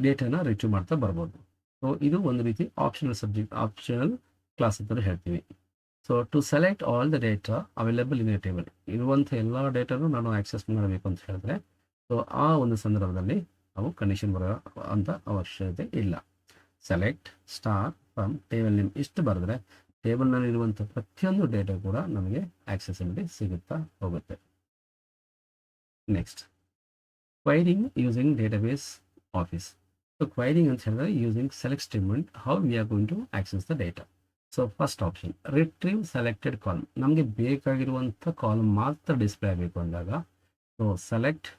ಡೇಟಾನ ರಿಟ್ರೀವ್ ಮಾಡ್ತಾ ಬರ್ಬೋದು. ಸೊ ಇದು ಒಂದು ರೀತಿ ಆಪ್ಷನಲ್ ಕ್ಲಾಸ್ ಅಂತ ಹೇಳ್ತೀವಿ. So to select all the data available in a table. ಇರುವಂಥ ಎಲ್ಲ ಡೇಟಾನು ನಾನು ಆಕ್ಸೆಸ್ ಮಾಡಬೇಕು ಅಂತ ಹೇಳಿದ್ರೆ ಸೊ ಆ ಒಂದು ಸಂದರ್ಭದಲ್ಲಿ ನಾವು ಕಂಡೀಷನ್ ಬರೋ ಅಂಥ ಅವಶ್ಯಕತೆ ಇಲ್ಲ. Select star from table name ಇಷ್ಟು ಬರೆದ್ರೆ ಟೇಬಲ್ನಲ್ಲಿರುವಂಥ ಪ್ರತಿಯೊಂದು ಡೇಟಾ ಕೂಡ ನಮಗೆ ಆಕ್ಸೆಸಿಬಿಲಿಟಿ ಸಿಗುತ್ತಾ ಹೋಗುತ್ತೆ. Next, querying using database office. So querying ಅಂತ ಹೇಳಿದ್ರೆ using select statement how we are going to access the data. So first option retrieve selected column. ನಮಗೆ ಬೇಕಾಗಿರುವಂಥ ಕಾಲಮ್ ಮಾತ್ರ ಡಿಸ್ಪ್ಲೇ ಆಗಬೇಕು ಅಂದಾಗ so select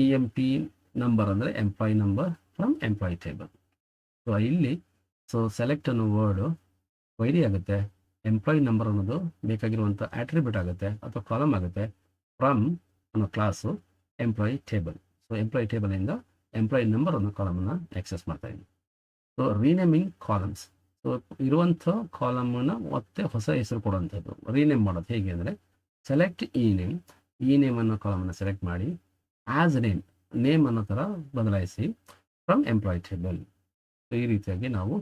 E M P number ಅಂದರೆ employee number from employee table. So ಇಲ್ಲಿ so select ಅನ್ನೋ word query ಆಗುತ್ತೆ, employee number ಅನ್ನೋದು ಬೇಕಾಗಿರುವಂಥ ಆಟ್ರಿಬ್ಯೂಟ್ ಆಗುತ್ತೆ ಅಥವಾ ಕಾಲಮ್ ಆಗುತ್ತೆ, ಫ್ರಮ್ ಅನ್ನೋ clause employee table. So employee ಟೇಬಲಿಂದ ಎಂಪ್ಲಾಯಿ ನಂಬರ್ ಅನ್ನೋ ಕಾಲಮನ್ನು ಆಕ್ಸೆಸ್ ಮಾಡ್ತಾ ಇದ್ದೀವಿ. So renaming columns. ಸೊ ಇರುವಂಥ ಕಾಲಮನ್ನು ಮತ್ತೆ ಹೊಸ ಹೆಸರು ಕೊಡುವಂಥದ್ದು ರೀನೇಮ್ ಮಾಡೋದು ಹೇಗೆ ಅಂದರೆ ಸೆಲೆಕ್ಟ್ ಇ ನೇಮ್ ಅನ್ನೋ ಕಾಲಮನ್ನು ಸೆಲೆಕ್ಟ್ ಮಾಡಿ ಆ್ಯಸ್ ನೇಮ್ ಅನ್ನೋ ಥರ ಬದಲಾಯಿಸಿ ಫ್ರಮ್ ಎಂಪ್ಲಾಯಿ ಟೇಬಲ್. ಸೊ ಈ ರೀತಿಯಾಗಿ ನಾವು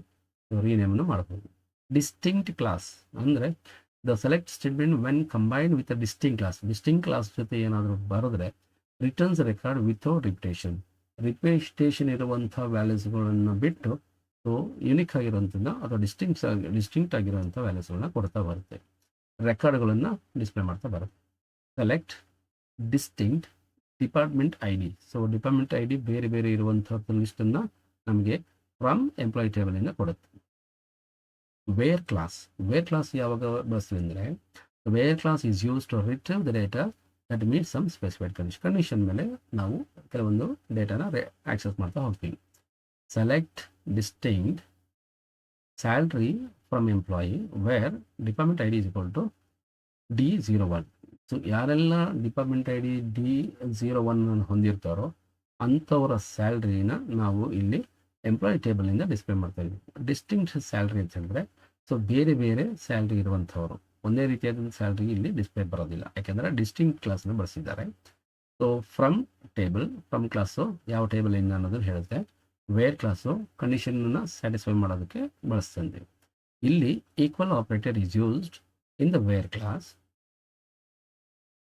ರೀನೇಮನ್ನು ಮಾಡ್ಬೋದು. ಡಿಸ್ಟಿಂಕ್ಟ್ ಕ್ಲಾಸ್ ಅಂದರೆ the select statement when combined with a distinct class ಜೊತೆ ಏನಾದರೂ ಬರೆದ್ರೆ ರಿಟರ್ನ್ಸ್ ರೆಕಾರ್ಡ್ ವಿತೌಟ್ ರಿಪಿಟೇಷನ್ ಇರುವಂಥ ವ್ಯಾಲ್ಯೂಸ್ಗಳನ್ನು ಬಿಟ್ಟು ಸೊ ಯುನಿಕ್ ಆಗಿರುವಂಥದ್ದು ಅಥವಾ ಡಿಸ್ಟಿಂಕ್ಟ್ ಆಗಿರುವಂಥ ವ್ಯಾಲ್ಯೂಸ್ಗಳನ್ನ ಕೊಡ್ತಾ ಬರುತ್ತೆ, ರೆಕಾರ್ಡ್ಗಳನ್ನು ಡಿಸ್ಪ್ಲೇ ಮಾಡ್ತಾ ಬರುತ್ತೆ. Select distinct department I D. So department I D ಬೇರೆ ಬೇರೆ ಇರುವಂಥದ್ದು ಲಿಸ್ಟನ್ನು ನಮಗೆ ಫ್ರಮ್ ಎಂಪ್ಲಾಯಿ ಟೇಬಲಿಂದ ಕೊಡುತ್ತೆ. ವೇರ್ ಕ್ಲಾಸ್ ಯಾವಾಗ ಬಳಸ್ತೀವಿ ಅಂದರೆ where clause is use to retrieve the data that meet some specified condition ಮೇಲೆ ನಾವು ಕೆಲವೊಂದು ಡೇಟಾನ ಆಕ್ಸೆಸ್ ಮಾಡ್ತಾ ಹೋಗ್ತೀವಿ. Select distinct salary from employee where department I D is equal to D01. So ಯಾರೆಲ್ಲ ಡಿಪಾರ್ಟ್ಮೆಂಟ್ ಐ ಡಿ D01 ಹೊಂದಿರ್ತಾರೋ ಅಂಥವರ ಸ್ಯಾಲ್ರಿನ ನಾವು ಇಲ್ಲಿ ಎಂಪ್ಲಾಯಿ ಟೇಬಲಿಂದ ಡಿಸ್ಪ್ಲೇ ಮಾಡ್ತಾ ಇದ್ವಿ. ಡಿಸ್ಟಿಂಕ್ಟ್ ಸ್ಯಾಲ್ರಿ ಅಂತ ಹೇಳಿದ್ರೆ ಸೊ ಬೇರೆ ಬೇರೆ ಸ್ಯಾಲ್ರಿ ಇರುವಂಥವ್ರು ಒಂದೇ ರೀತಿಯಾದ ಸ್ಯಾಲ್ರಿ ಇಲ್ಲಿ ಡಿಸ್ಪ್ಲೇ ಬರೋದಿಲ್ಲ, ಯಾಕೆಂದರೆ ಡಿಸ್ಟಿಂಕ್ಟ್ ಕ್ಲಾಸ್ನ ಬಳಸಿದ್ದಾರೆ. ಸೊ ಫ್ರಮ್ ಕ್ಲಾಸು ಯಾವ ಟೇಬಲಿಂದ ಅನ್ನೋದನ್ನು ಹೇಳುತ್ತೆ. ವೇರ್ ಕ್ಲಾಸು ಕಂಡೀಷನ್ನ ಸ್ಯಾಟಿಸ್ಫೈ ಮಾಡೋದಕ್ಕೆ ಬಳಸ್ತೀವಿ. ಇಲ್ಲಿ equal operator is used in the where clause.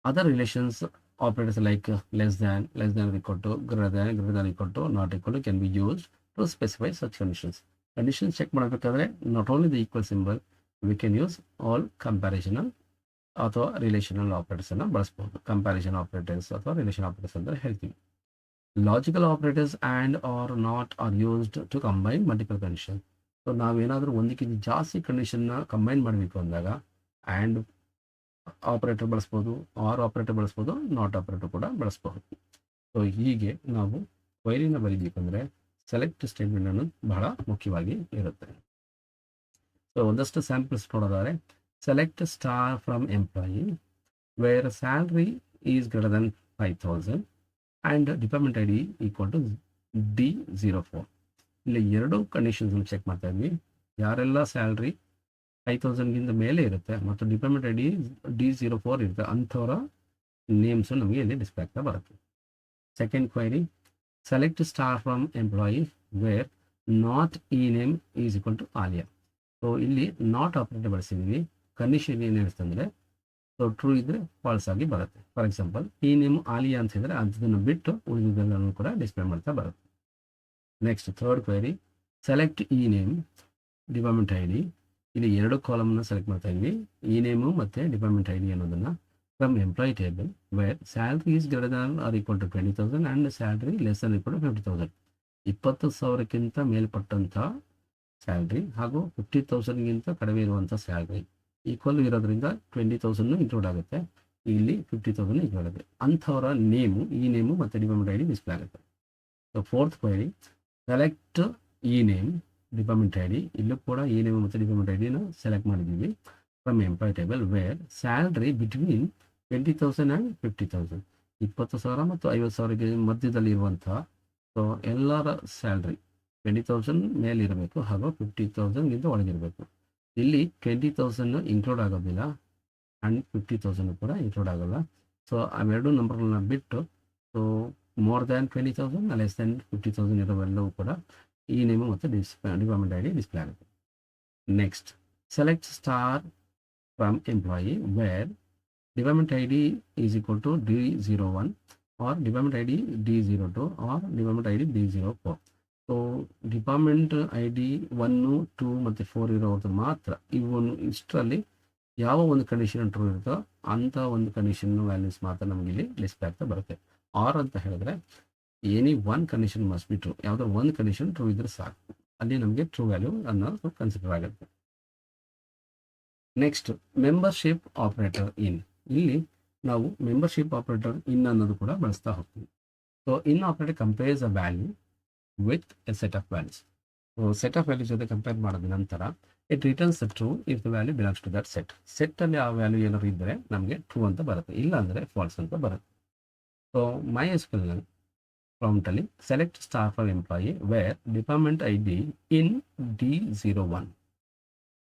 Other relations operators like less than equal to, greater than equal to, not equal to can be used to specify such conditions. Conditions check ಮಾಡಬೇಕಾದ್ರೆ not only the equal symbol, we can use all comparational ಅಥವಾ relational operators ಅನ್ನು ಬಳಸಬಹುದು. Comparison operators ಅಥವಾ relation operators ಅಂತ ಹೇಳ್ತೀವಿ. Logical operators and or not are used to combine multiple condition. So ನಾವೇನಾದರೂ ಒಂದಕ್ಕಿಂತ ಜಾಸ್ತಿ ಕಂಡೀಷನ್ನ ಕಂಬೈನ್ ಮಾಡಬೇಕು ಅಂದಾಗ ಆ್ಯಂಡ್ ಆಪರೇಟರ್ ಬಳಸ್ಬೋದು, ಆರ್ ಆಪರೇಟರ್ ಬಳಸ್ಬೋದು, ನಾಟ್ ಆಪರೇಟರ್ ಕೂಡ ಬಳಸ್ಬಹುದು. ಸೊ ಹೀಗೆ ನಾವು ಕ್ವೈರಿನ ಬರೀಬೇಕಂದ್ರೆ ಸೆಲೆಕ್ಟ್ ಸ್ಟೇಟ್ಮೆಂಟ್ ಅನ್ನೋದು ಬಹಳ ಮುಖ್ಯವಾಗಿ ಇರುತ್ತೆ. ಸೊ ಒಂದಷ್ಟು ಸ್ಯಾಂಪಲ್ಸ್ ನೋಡೋದಾದ್ರೆ select star from employee where salary is greater than 5,000 and department I D equal to D04. ಇಲ್ಲಿ ಎರಡು ಕಂಡೀಷನ್ಸ್ ಚೆಕ್ ಮಾಡ್ತಾ ಇದ್ವಿ. ಯಾರೆಲ್ಲ ಸ್ಯಾಲ್ರಿ 5,000ಗಿಂತ ಮೇಲೆ ಇರುತ್ತೆ ಮತ್ತು ಡಿಪಾರ್ಟ್ಮೆಂಟ್ ಐ ಡಿ D04 ಇರುತ್ತೆ ಅಂಥವರ ನೇಮ್ಸು ನಮಗೆ ಇಲ್ಲಿ ಡಿಸ್ಪ್ಲೇ ಆಗ್ತಾ ಬರುತ್ತೆ. Second query select star from employee where not E name is equal to Aliya. So ಇಲ್ಲಿ ನಾಟ್ ಆಪರೇಟರ್ ಬಳಸಿದ್ವಿ. ಕಂಡೀಷನ್ ಏನು ಹೇಳ್ತಂದರೆ ಸೊ ಟ್ರೂ ಇದ್ದರೆ ಫಾಲ್ಸ್ ಆಗಿ ಬರುತ್ತೆ. For example E name Aliya ಅಂತ ಹೇಳಿದ್ರೆ ಅದನ್ನು ಬಿಟ್ಟು ಉಳಿದಿದ್ದೆಲ್ಲನೂ ಕೂಡ ಡಿಸ್ಪ್ಲೇ ಮಾಡ್ತಾ ಬರುತ್ತೆ. Next third query select E name department I D. ಇಲ್ಲಿ ಎರಡು ಕಾಲಮ್ನ ಸೆಲೆಕ್ಟ್ ಮಾಡ್ತಾ ಇದ್ವಿ, ಇ ನೇಮು ಮತ್ತು ಡಿಪಾರ್ಟ್ಮೆಂಟ್ ಐ ಡಿ ಅನ್ನೋದನ್ನು from employee table where salary is greater than or equal to 20,000 and salary less than equal to 50,000. 20,000ಕ್ಕಿಂತ ಮೇಲ್ಪಟ್ಟಂಥ salary ಹಾಗೂ 50,000ಗಿಂತ ಕಡಿಮೆ ಇರುವಂಥ ಸ್ಯಾಲ್ರಿ ಈಕ್ವಲ್ ಇರೋದ್ರಿಂದ 20,000 ಇನ್ಕ್ಲೂಡ್ ಆಗುತ್ತೆ, ಇಲ್ಲಿ 50,000 ಇನ್ಕ್ಲೂಡ್ ಆಗುತ್ತೆ. ಅಂಥವರ ನೇಮು ಇ ನೇಮು ಮತ್ತು ಡಿಪಾರ್ಟ್ಮೆಂಟ್ ಐ ಡಿ ಡಿಸ್ಪ್ಲೇ ಆಗುತ್ತೆ. So fourth query select E name department I D. ಇಲ್ಲೂ ಕೂಡ ಇ ನೇಮ್ ಮತ್ತು ಡಿಪಾರ್ಟ್ಮೆಂಟ್ ಐ ಡಿನ ಸೆಲೆಕ್ಟ್ ಮಾಡಿದ್ದೀವಿ from employee table where salary between 20,000 and 50,000. 20,000 ಮತ್ತು 50,000ಗೆ ಮಧ್ಯದಲ್ಲಿ ಇರುವಂಥ ಸೊ ಎಲ್ಲರ ಸ್ಯಾಲ್ರಿ 20,000 ಮೇಲಿರಬೇಕು ಹಾಗೂ 50,000ಗಿಂತ ಒಳಗಿರಬೇಕು. ಇಲ್ಲಿ 20,000 ಇನ್ಕ್ಲೂಡ್ ಆಗೋದಿಲ್ಲ ಆ್ಯಂಡ್ 50,000 ಕೂಡ ಇನ್ಕ್ಲೂಡ್ ಆಗೋಲ್ಲ. ಸೊ ಅವೆರಡು ನಂಬರ್ಗಳನ್ನ ಬಿಟ್ಟು so more than 20,000 less than 50,000 ಇರೋವೆಲ್ಲವೂ ಕೂಡ ಈ ನೇಮು ಮತ್ತು ಡಿಪಾರ್ಟ್ಮೆಂಟ್ ಐ ಡಿ ಡಿಸ್ಪ್ಲೇ ಆಗುತ್ತೆ. Next select star from employee where department I D is equal to D01 or department I D D02 or department I D D04. So department I D 1, 2 ಮತ್ತು 4 ಇರೋದು ಮಾತ್ರ ಇಷ್ಟರಲ್ಲಿ ಯಾವ ಒಂದು condition true ಇರುತ್ತೋ ಅಂಥ ಒಂದು ಕಂಡೀಷನ್ ವ್ಯಾಲ್ಯೂಸ್ ಮಾತ್ರ ನಮಗೆ ಇಲ್ಲಿ ಡಿಸ್ಪ್ಲೇ ಆಗ್ತಾ ಬರುತ್ತೆ. ಆರ್ ಅಂತ ಹೇಳಿದ್ರೆ any one condition must be true, ಯಾವುದೋ ಒಂದು ಕಂಡೀಷನ್ ಟ್ರೂ ಇದ್ರೆ ಸಾಕು, ಅಲ್ಲಿ ನಮಗೆ ಟ್ರೂ ವ್ಯಾಲ್ಯೂ ಅನ್ನೋದು ಕನ್ಸಿಡರ್ ಆಗುತ್ತೆ. Next membership operator in. ಇಲ್ಲಿ ನಾವು ಮೆಂಬರ್ಶಿಪ್ ಆಪರೇಟರ್ ಇನ್ ಅನ್ನೋದು ಕೂಡ ಬಳಸ್ತಾ ಹೋಗ್ತೀವಿ. So in operator compares a value with a set of values. So set of values ಜೊತೆ ಕಂಪೇರ್ ಮಾಡಿದ ನಂತರ it returns true if the value belongs to that set. ಸೆಟ್ಟಲ್ಲಿ ಆ ವ್ಯಾಲ್ಯೂ ಏನಾದ್ರು ಇದ್ದರೆ ನಮಗೆ ಟ್ರೂ ಅಂತ ಬರುತ್ತೆ, ಇಲ್ಲ ಅಂದರೆ ಫಾಲ್ಸ್ ಅಂತ ಬರುತ್ತೆ. ಸೊ MySQL ಪ್ರಾಂಪ್ಟಲ್ಲಿ select star for employee where department I D in D01.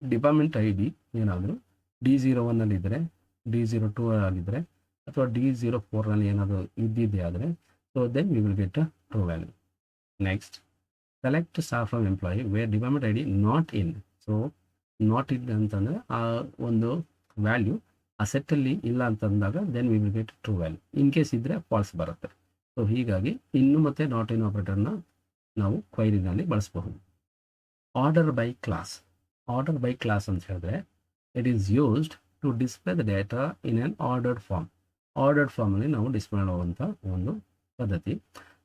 Department I D ಏನಾದರೂ D01 ಅಲ್ಲಿದ್ದರೆ, D02 ಅಲ್ಲಿದ್ದರೆ ಅಥವಾ D04 ಏನಾದರೂ ಇದ್ದಿದ್ದೆ ಆದರೆ so then we will get a true value. Next select star from employee where department I D not in. So not in ಅಂತಂದರೆ ಆ ಒಂದು value ಆ ಸೆಟ್ಟಲ್ಲಿ ಇಲ್ಲ ಅಂತಂದಾಗ then we will get true value. In case ಇದ್ದರೆ false ಬರುತ್ತೆ. So ಹೀಗಾಗಿ ಇನ್ನು ಮತ್ತು ನಾಟ್ ಇನ್ ಆಪರೇಟರ್ನ ನಾವು ಕ್ವೈರಿನಲ್ಲಿ ಬಳಸಬಹುದು. Order by clause. Order by clause ಅಂತ ಹೇಳಿದ್ರೆ it is used to display the data in an ordered form. Ordered ಫಾರ್ಮಲ್ಲಿ ನಾವು ಡಿಸ್ಪ್ಲೇ ಮಾಡುವಂಥ ಒಂದು ಪದ್ಧತಿ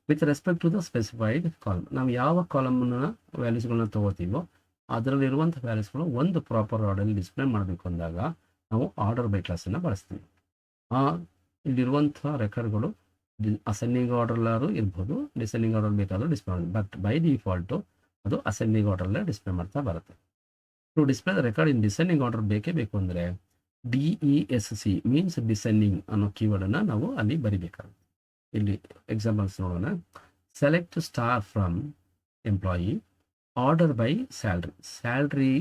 with respect to the specified column. ನಾವು ಯಾವ ಕಾಲಮ್ನ ವ್ಯಾಲ್ಯೂಸ್ಗಳನ್ನ ತೊಗೋತೀವೋ ಅದರಲ್ಲಿರುವಂಥ ವ್ಯಾಲ್ಯೂಸ್ಗಳು ಒಂದು ಪ್ರಾಪರ್ ಆರ್ಡರಲ್ಲಿ ಡಿಸ್ಪ್ಲೇ ಮಾಡಬೇಕು ಅಂದಾಗ ನಾವು ಆರ್ಡರ್ ಬೈ ಕ್ಲಾಸನ್ನು ಬಳಸ್ತೀವಿ. ಇಲ್ಲಿರುವಂಥ ರೆಕಾರ್ಡ್ಗಳು ಅಸೆಂಡಿಂಗ್ ಆರ್ಡರ್ಲಾರು ಇರ್ಬೋದು, ಡಿಸೆಂಡಿಂಗ್ ಆರ್ಡರ್ ಬೇಕಾದರೂ ಡಿಸ್ಪ್ಲೇ ಮಾಡೋದು, ಬಟ್ ಬೈ ಡಿಫಾಲ್ಟು ಅದು ಅಸೆಂಡಿಂಗ್ ಆರ್ಡರ್ಲೇ ಡಿಸ್ಪ್ಲೇ ಮಾಡ್ತಾ ಬರುತ್ತೆ. To display the record in descending order ಬೇಕೇ ಬೇಕು ಅಂದರೆ DESC ಮೀನ್ಸ್ ಡಿಸೆಂಡಿಂಗ್ ಅನ್ನೋ ಕೀವರ್ಡನ್ನು ನಾವು ಅಲ್ಲಿ ಬರಿಬೇಕಾಗುತ್ತೆ. ಇಲ್ಲಿ ಎಕ್ಸಾಂಪಲ್ಸ್ ನೋಡೋಣ. Select star from employee order by salary. Salary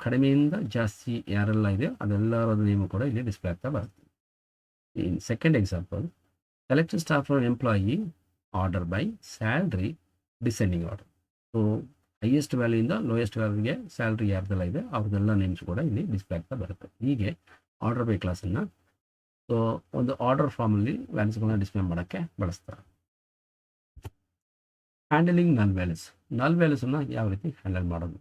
ಕಡಿಮೆಯಿಂದ ಜಾಸ್ತಿ ಯಾರೆಲ್ಲ ಇದೆ ಅದೆಲ್ಲರ ನೇಮು ಕೂಡ ಇಲ್ಲಿ ಡಿಸ್ಪ್ಲೇ ಆಗ್ತಾ ಬರುತ್ತೆ. In second example select star from employee order by salary descending order. So highest ವ್ಯಾಲ್ಯೂಯಿಂದ ಲೋಯೆಸ್ಟ್ ವ್ಯಾಲ್ಯೂಗೆ ಸ್ಯಾಲ್ರಿ ಯಾರ್ದೆಲ್ಲ ಇದೆ ಅವ್ರದ್ದೆಲ್ಲ ನೇಮ್ಸ್ ಕೂಡ ಇಲ್ಲಿ ಡಿಸ್ಪ್ಲೇ ಆಗ್ತಾ ಬರುತ್ತೆ. ಹೀಗೆ ಆರ್ಡರ್ ಬೈ ಕ್ಲಾಸನ್ನು ಸೊ ಒಂದು ಆರ್ಡರ್ ಫಾರ್ಮಲ್ಲಿ ವ್ಯಾಲ್ಯೂಸ್ಗಳನ್ನ ಡಿಸ್ಪ್ಲೇ ಮಾಡೋಕ್ಕೆ ಬಳಸ್ತಾರೆ. ಹ್ಯಾಂಡಲಿಂಗ್ ನಲ್ ವ್ಯಾಲ್ಯೂಸ್. ನಲ್ ವ್ಯಾಲ್ಯೂಸನ್ನು ಯಾವ ರೀತಿ ಹ್ಯಾಂಡಲ್ ಮಾಡೋದು?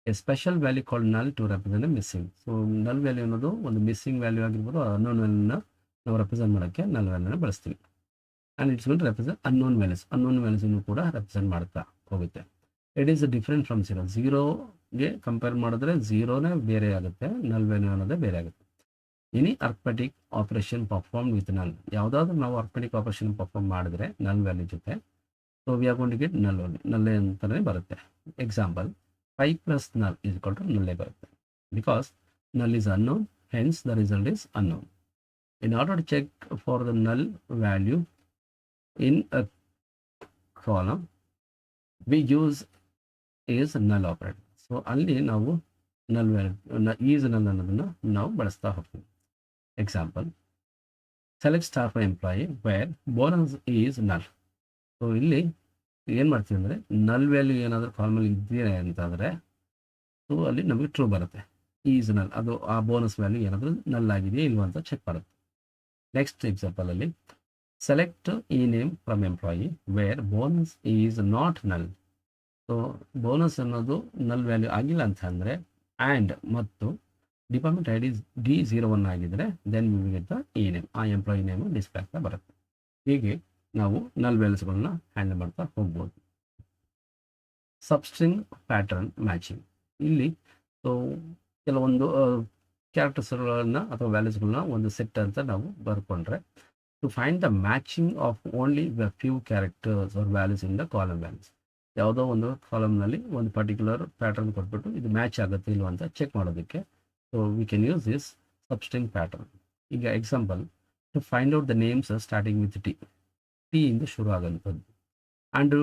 A special value called null to represent missing. So null value ಅನ್ನೋದು ಒಂದು ಮಿಸ್ಸಿಂಗ್ ವ್ಯಾಲ್ಯೂ ಆಗಿರ್ಬೋದು, ಅನ್ನೋನ್ ವ್ಯಾಲ್ಯೂನ ನಾವು ರೆಪ್ರೆಸೆಂಟ್ ಮಾಡೋಕ್ಕೆ ನಲ್ ವ್ಯಾಲ್ಯೂನ ಬಳಸ್ತೀವಿ. And it's will represent unknown values. Unknown ವ್ಯಾಲ್ಯೂಸನ್ನು ಕೂಡ ರೆಪ್ರೆಸೆಂಟ್ ಮಾಡ್ತಾ ಹೋಗುತ್ತೆ. It is different from zero. ಝೀರೋಗೆ ಕಂಪೇರ್ ಮಾಡಿದ್ರೆ ಝೀರೋನೇ ಬೇರೆ ಆಗುತ್ತೆ, ನಲ್ ವ್ಯಾಲ್ಯೂ ಅನ್ನೋದೇ ಬೇರೆ ಆಗುತ್ತೆ. Any arithmetic operation perform with null. ಯಾವುದಾದ್ರೂ ನಾವು ಅರ್ಥಮೆಟಿಕ್ ಆಪರೇಷನ್ ಪರ್ಫಾರ್ಮ್ ಮಾಡಿದ್ರೆ ನಲ್ ವ್ಯಾಲ್ಯೂ ಜೊತೆ so we are going to get null value, ನಲ್ಲೇ ಅಂತಲೇ ಬರುತ್ತೆ. Example 5 + null is equal to ನಲ್ಲೇ ಬರುತ್ತೆ. Because null is unknown, hence the result is unknown. In order to check for the null value in a column, we use is null operator. So ಅಲ್ಲಿ ನಾವು ನಲ್ value is ನಲ್ ಅನ್ನೋದನ್ನು ನಾವು ಬಳಸ್ತಾ ಹೋಗ್ತೀವಿ. Example select star for employee where bonus is null. So ಇಲ್ಲಿ ಏನು ಮಾಡ್ತೀವಿ ಅಂದರೆ ನಲ್ ವ್ಯಾಲ್ಯೂ ಏನಾದರೂ ಕಾಲಮಲ್ಲಿ ಇದ್ದೀರಾ ಅಂತಂದರೆ ಸೊ ಅಲ್ಲಿ ನಮಗೆ ಟ್ರೂ ಬರುತ್ತೆ. ಈಸ್ ನಲ್ ಅದು ಆ ಬೋನಸ್ ವ್ಯಾಲ್ಯೂ ಏನಾದರೂ ನಲ್ ಆಗಿದೆಯಾ ಇಲ್ವಾ ಅಂತ ಚೆಕ್ ಮಾಡುತ್ತೆ. ನೆಕ್ಸ್ಟ್ ಎಕ್ಸಾಂಪಲಲ್ಲಿ select E name from employee where bonus is not null. So bonus ಅನ್ನೋದು ನಲ್ ವ್ಯಾಲ್ಯೂ ಆಗಿಲ್ಲ ಅಂತ ಅಂದರೆ ಆ್ಯಂಡ್ ಮತ್ತು ಡಿಪಾರ್ಟ್ಮೆಂಟ್ ಐ ಡಿ D01 ಆಗಿದ್ದರೆ then we get the E name, ಆ ಎಂಪ್ಲಾಯಿ ನೇಮು ಡಿಸ್ಪ್ಲೇ ಆಗ್ತಾ ಬರುತ್ತೆ. ಹೀಗೆ ನಾವು ನಲ್ ವ್ಯಾಲ್ಯೂಸ್ಗಳನ್ನ ಹ್ಯಾಂಡಲ್ ಮಾಡ್ತಾ ಹೋಗ್ಬೋದು. Substring pattern matching. ಇಲ್ಲಿ ಸೊ ಕೆಲವೊಂದು ಕ್ಯಾರೆಕ್ಟರ್ಸ್ಗಳನ್ನ ಅಥವಾ ವ್ಯಾಲ್ಯೂಸ್ಗಳನ್ನ ಒಂದು ಸೆಟ್ ಅಂತ ನಾವು ಬರ್ಕೊಂಡ್ರೆ to find the matching of only the few characters or values in the column values. ಯಾವುದೋ ಒಂದು ಕಾಲಮ್ನಲ್ಲಿ ಒಂದು ಪರ್ಟಿಕ್ಯುಲರ್ ಪ್ಯಾಟರ್ನ್ ಕೊಟ್ಬಿಟ್ಟು ಇದು ಮ್ಯಾಚ್ ಆಗುತ್ತೆ ಇಲ್ವ ಅಂತ ಚೆಕ್ ಮಾಡೋದಕ್ಕೆ so we can use this substring pattern. ಈಗ example to find out the names starting with T ಇಂದ ಶುರು ಆಗೋಂಥದ್ದು and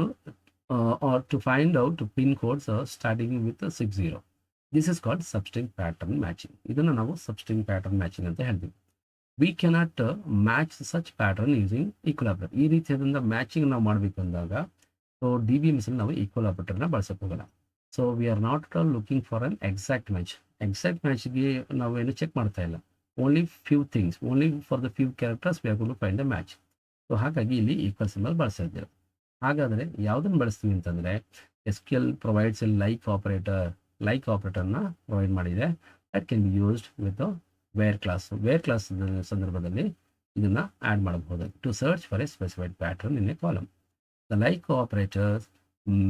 or to find out pin codes starting with 60. This is called substring pattern matching. ಇದನ್ನು ನಾವು substring pattern matching ಅಂತ ಹೇಳ್ತೀವಿ. We cannot match such pattern using equal operator. ಈ ರೀತಿಯಾದಂಥ matching ನಾವು ಮಾಡಬೇಕು ಅಂದಾಗ ಸೊ DBMSಲ್ಲಿ ನಾವು ಈಕ್ವಲ್ ಆಪರೇಟರ್ನ ಬಳಸಕ್ಕೆ ಹೋಗಲ್ಲ. So we are not at all looking for an exact match. Exact ಮ್ಯಾಚ್ಗೆ ನಾವೇನು ಚೆಕ್ ಮಾಡ್ತಾ ಇಲ್ಲ. Only few things, only for the few characters we are going to find the match. So ಹಾಗಾಗಿ ಇಲ್ಲಿ ಈಕ್ವಲ್ ಸಿಂಬಲ್ ಬಳಸ್ತಾ ಇದ್ದೇವೆ. ಹಾಗಾದರೆ ಯಾವುದನ್ನು ಬಳಸ್ತೀವಿ ಅಂತಂದರೆ SQL ಪ್ರೊವೈಡ್ಸ್ ಎ ಲೈಕ್ ಆಪರೇಟರ್ನ ಪ್ರೊವೈಡ್ ಮಾಡಿದೆ. That can be used with where clause ಸಂದರ್ಭದಲ್ಲಿ ಇದನ್ನು ಆ್ಯಡ್ ಮಾಡಬಹುದು to search for a specified pattern in a column. The like operator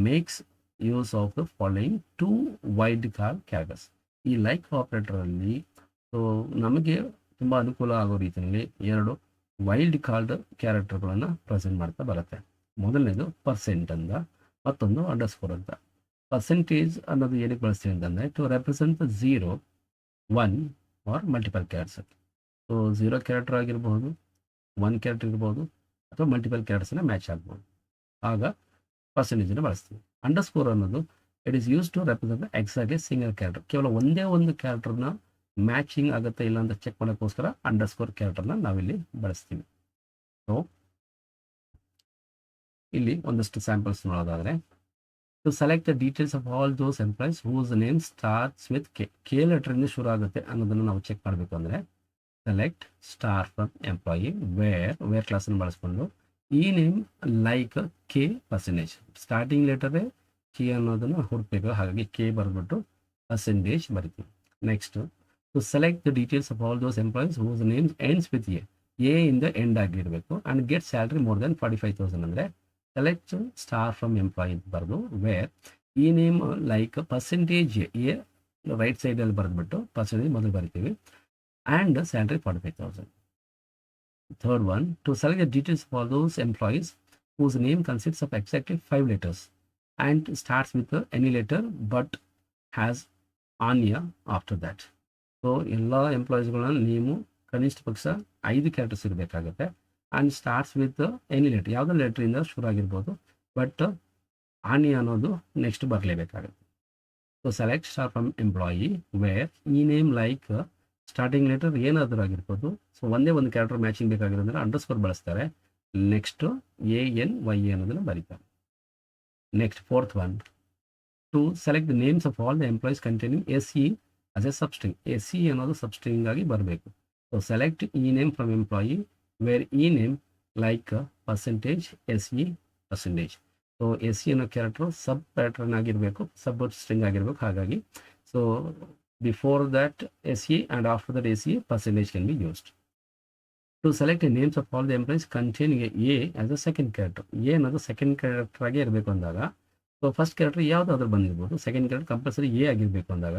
makes use of the following 2 wild card characters. ಈ like ಆಪರೇಟರಲ್ಲಿ so ನಮಗೆ ತುಂಬ ಅನುಕೂಲ ಆಗೋ ರೀತಿಯಲ್ಲಿ 2 ವೈಲ್ಡ್ ಕಾರ್ಡ್ ಕ್ಯಾರೆಕ್ಟರ್ಗಳನ್ನು ಪ್ರೆಸೆಂಟ್ ಮಾಡ್ತಾ ಬರುತ್ತೆ. ಮೊದಲನೇದು ಪರ್ಸೆಂಟ್ ಅಂತ, ಮತ್ತೊಂದು ಅಂಡರ್ಸ್ಕೋರ್ ಅಂತ. ಪರ್ಸೆಂಟೇಜ್ ಅನ್ನೋದು ಏನಕ್ಕೆ ಬಳಸ್ತೀವಿ ಅಂತಂದರೆ to represent the 0, 1 or multiple characters. So 0 character ಆಗಿರ್ಬೋದು, 1 ಕ್ಯಾರೆಕ್ಟರ್ ಇರ್ಬೋದು, ಅಥವಾ ಮಲ್ಟಿಪಲ್ ಕ್ಯಾರೆಕ್ಟರ್ಸ್ನ ಮ್ಯಾಚ್ ಆಗ್ಬೋದು. ಆಗ ಪರ್ಸೆಂಟೇಜನ್ನು ಬಳಸ್ತೀವಿ. ಅಂಡರ್ಸ್ಕೋರ್ ಅನ್ನೋದು it is use to represent exactly single character. ಕೇವಲ ಒಂದೇ ಒಂದು ಕ್ಯಾರೆಕ್ಟರ್ನ ಮ್ಯಾಚಿಂಗ್ ಆಗುತ್ತೆ ಇಲ್ಲ ಅಂತ ಚೆಕ್ ಮಾಡೋಕ್ಕೋಸ್ಕರ ಅಂಡರ್ಸ್ಕೋರ್ ಕ್ಯಾರೆಕ್ಟರ್ನ ನಾವಿಲ್ಲಿ ಬಳಸ್ತೀವಿ. ಸೊ ಇಲ್ಲಿ ಒಂದಷ್ಟು ಸ್ಯಾಂಪಲ್ಸ್ ನೋಡೋದಾದರೆ, to select the details of all those employees whose name starts with K ಲೆಟರಿಂದ ಶುರು ಆಗುತ್ತೆ ಅನ್ನೋದನ್ನು ನಾವು ಚೆಕ್ ಮಾಡಬೇಕು ಅಂದರೆ select star from employee where ಕ್ಲಾಸನ್ನು ಬಳಸ್ಕೊಂಡು ಈ name like K percentage. Starting ಲೆಟರೇ ಕೆ ಅನ್ನೋದನ್ನು ಹುಡುಕಬೇಕು, ಹಾಗಾಗಿ ಕೆ ಬರೆದ್ಬಿಟ್ಟು ಪರ್ಸೆಂಟೇಜ್ ಬರಿತೀವಿ. Next to select the details of all those employees whose names ends with A ಇಂದ ಎಂಡ್ ಆಗಿರಬೇಕು and get salary more than 45,000 ಅಂದರೆ ಸೆಲೆಕ್ಟ್ ಸ್ಟಾರ್ ಫ್ರಮ್ ಎಂಪ್ಲಾಯಿ ಅಂತ ಬರೆದು ವೇರ್ ಈ name like percentage A right ಸೈಡಲ್ಲಿ ಬರೆದ್ಬಿಟ್ಟು percentage ಮೊದಲು ಬರಿತೀವಿ and salary 45,000. Third one, to select the details of all those employees whose name consists of exactly 5 letters and starts with any letter but has Anya after that. So ಎಲ್ಲ ಎಂಪ್ಲಾಯೀಸ್ಗಳನ್ನ name ಕನಿಷ್ಠ ಪಕ್ಷ 5 characters ಇರಬೇಕಾಗುತ್ತೆ and starts with any letter, ಯಾವುದೋ ಲೆಟ್ರಿಂದ ಶುರು ಆಗಿರ್ಬೋದು, but any ಅನ್ನೋದು ನೆಕ್ಸ್ಟ್ ಬರಲೇಬೇಕಾಗುತ್ತೆ. So select star from employee where ಈ ನೇಮ್ ಲೈಕ್ ಸ್ಟಾರ್ಟಿಂಗ್ ಲೆಟರ್ ಏನಾದರೂ ಆಗಿರ್ಬೋದು. ಸೊ ಒಂದೇ ಒಂದು ಕ್ಯಾರೆಕ್ಟರ್ ಮ್ಯಾಚಿಂಗ್ ಬೇಕಾಗಿರೋದ್ರೆ ಅಂಡರ್ಸ್ಕೋರ್ ಬಳಸ್ತಾರೆ. ನೆಕ್ಸ್ಟು ANY ಅನ್ನೋದನ್ನು ಬರೀತಾರೆ. Next fourth one, to select the names of all the employees containing SE as a substring. SE ಅನ್ನೋದು ಸಬ್ಸ್ಟ್ರಿಂಗ್ ಆಗಿ ಬರಬೇಕು. So select E name from employee where ಈ name like percentage SE percentage. So SE ಅನ್ನೋ character ಸಬ್ pattern ಆಗಿರಬೇಕು, ಸಬ್ string ಆಗಿರಬೇಕು. ಹಾಗಾಗಿ so before that SE and after that SE percentage can be used. To select the names of all the employees containing A as a second character. A ಅನ್ನೋದು second character ಆಗಿ ಇರಬೇಕು ಅಂದಾಗ, so first character ಯಾವುದಾದ್ರೂ ಬಂದಿರ್ಬೋದು, second character compulsory A ಆಗಿರಬೇಕು ಅಂದಾಗ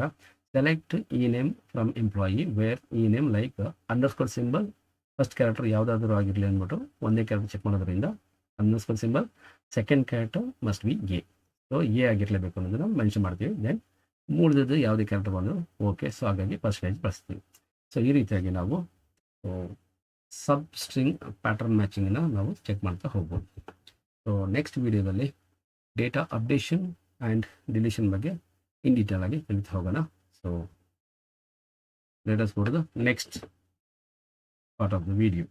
select E name from employee where ಈ name like underscore symbol first character ಯಾವುದಾದ್ರೂ ಆಗಿರಲಿ ಅಂದ್ಬಿಟ್ಟು ಒಂದೇ ಕ್ಯಾರೆಕ್ಟರ್ ಚೆಕ್ ಮಾಡೋದ್ರಿಂದ underscore symbol second character must be A. So A ಆಗಿರಲೇಬೇಕು ಅನ್ನೋದನ್ನು ಮೆನ್ಷನ್ ಮಾಡ್ತೀವಿ. ದೆನ್ ಮೂಡಿದ್ದು ಯಾವುದೇ ಕ್ಯಾರೆಕ್ಟರ್ ಬಂದರೂ ಓಕೆ. ಸೊ ಹಾಗಾಗಿ ಪರ್ಸೆಂಟೇಜ್ ಬಳಸ್ತೀವಿ. ಸೊ ಈ ರೀತಿಯಾಗಿ ನಾವು ಸಬ್ ಸ್ಟ್ರಿಂಗ್ ಪ್ಯಾಟರ್ನ್ ಮ್ಯಾಚಿಂಗನ್ನು ನಾವು ಚೆಕ್ ಮಾಡ್ತಾ ಹೋಗ್ಬೋದು. ಸೊ ನೆಕ್ಸ್ಟ್ ವಿಡಿಯೋದಲ್ಲಿ ಡೇಟಾ ಅಪ್ಡೇಷನ್ ಆ್ಯಂಡ್ ಡಿಲೀಷನ್ ಬಗ್ಗೆ ಇನ್ ಡೀಟೇಲ್ ಆಗಿ ಕಲಿತಾ ಹೋಗೋಣ. So let us go to the next part of the video.